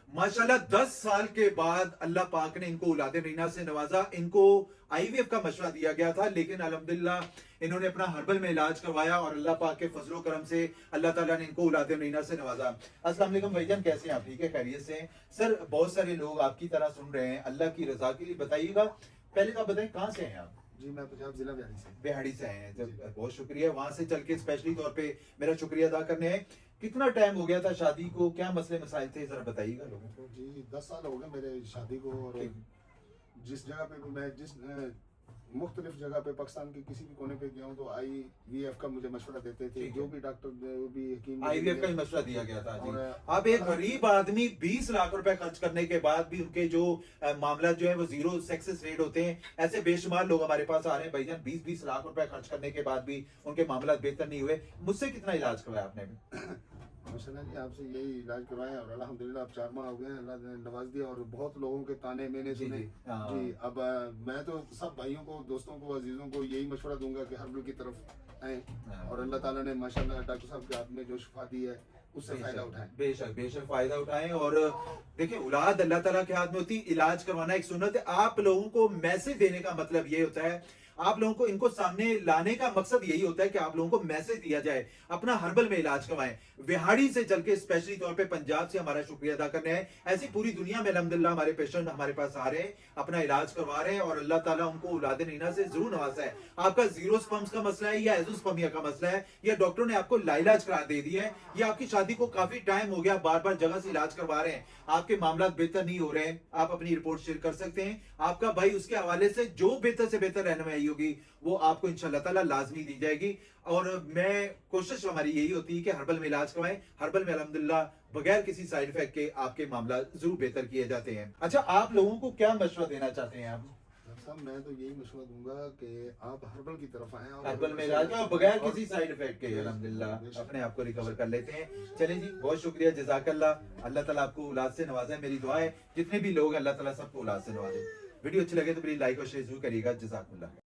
माशाल्लाह 10 साल के बाद अल्लाह पाक ने इनको औलाद रीना से नवाजा। इनको आईवीएफ का मशवरा दिया गया था, लेकिन अल्हम्दुलिल्लाह इन्होंने अपना हर्बल में इलाज करवाया और अल्लाह पाक के फजलो करम से अल्लाह ताला ने इनको औलाद रीना से नवाजा। अस्सलाम वालेकुम भाईजान, कैसे हैं आप? ठीक है, खैरियत से हैं? सर, बहुत सारे लोग आपकी तरह सुन रहे हैं, अल्लाह की रजा के लिए बताइएगा, पहले तो आप बताएं कहाँ से हैं आप? जी, मैं पंजाब जिला बिहाड़ी से। बिहाड़ी से आए हैं, जब बहुत शुक्रिया वहां से चल के स्पेशली तौर पे मेरा शुक्रिया अदा करने हैं। कितना टाइम हो गया था शादी को, क्या मसले मसाइल थे, जरा बताइएगा लोगों को। जी, 10 साल हो गए मेरे शादी को। और जिस जगह पे मैं जिस मुख्तलिफ जगह पे पाकिस्तान के किसी भी कोने पे गया हूँ तो IVF का मुझे मशवरा देते थे। जो भी डॉक्टर जो भी हकीम IVF का ही मशवरा दिया गया था जी। और आप एक गरीब आदमी 20 लाख रुपए खर्च करने के बाद भी उनके जो मामला जो है वो जीरो सक्सेस रेट होते हैं, ऐसे बेशुमार लोग हमारे पास आ रहे हैं भाईजान, 20-20 लाख रुपए खर्च करने के बाद भी उनके मामला बेहतर नहीं हुए। मुझसे कितना इलाज करवाया आपने? माशाल्लाह जी, आपसे यही इलाज करवाया और अल्हम्दुलिल्लाह अब 4 माह हो गए हैं, अल्लाह ने नवाज दिया। और बहुत लोगों के ताने मैंने सुने जी। अब मैं तो सब भाइयों को, दोस्तों को, अजीजों को यही मशवरा दूंगा कि हर्बल की तरफ आए और अल्लाह ताला ने माशाल्लाह डॉक्टर साहब के हाथ में जो शिफा दी है उससे फायदा उठाएं। बेशक बेशक फायदा उठाएं। और देखिए, औलाद अल्लाह ताला के हाथ में होती, इलाज करवाना एक सुन्नत है। आप लोगों को मैसेज देने का मतलब ये होता है, आप लोगों को इनको सामने लाने का मकसद यही होता है कि आप लोगों को मैसेज दिया जाए, अपना हर्बल में इलाज करवाएं। विहाड़ी से चल के स्पेशली तौर पे पंजाब से हमारा शुक्रिया अदा करने हैं। ऐसी पूरी दुनिया में अल्हम्दुलिल्लाह हमारे पेशेंट हमारे पास आ रहे हैं, अपना इलाज करवा रहे हैं और अल्लाह ताला उनको औलाद रीना से जरूर नवाजा है। आपका जीरो स्पर्म्स का मसला है या एजोस्पर्मिया का मसला है, या डॉक्टरों ने आपको लाइलाज करार दे दिया है, या आपकी शादी को काफी टाइम हो गया, बार बार जगह से इलाज करवा रहे हैं, आपके मामला बेहतर नहीं हो रहे हैं, आप अपनी रिपोर्ट शेयर कर सकते हैं। आपका भाई उसके हवाले से जो बेहतर से बेहतर रहनुमाई होगी वो आपको इंशाल्लाह ताला लाजमी दी जाएगी। और मैं कोशिश हमारी यही होती है कि हर्बल में इलाज करवाएं। हर्बल में अल्हम्दुलिल्लाह बगैर किसी साइड इफेक्ट के आपके मामला जरूर बेहतर किए जाते हैं। अच्छा, आप लोगों को क्या मशवरा देना चाहते हैं आप? डॉक्टर साहब, मैं तो यही मशवरा दूंगा कि आप हर्बल की तरफ आए और हर्बल में इलाज और बगैर किसी साइड इफेक्ट के अल्हम्दुलिल्लाह अपने आप को रिकवर कर लेते हैं। चलें जी, बहुत शुक्रिया, जज़ाकल्लाह। अल्लाह ताला आपको औलाद से नवाजे। मेरी दुआ है जितने भी लोग हैं अल्लाह ताला सबको औलाद से नवाजे। वीडियो अच्छी लगे तो प्लीज लाइक और शेयर जरूर करिएगा। जज़ाकल्लाह।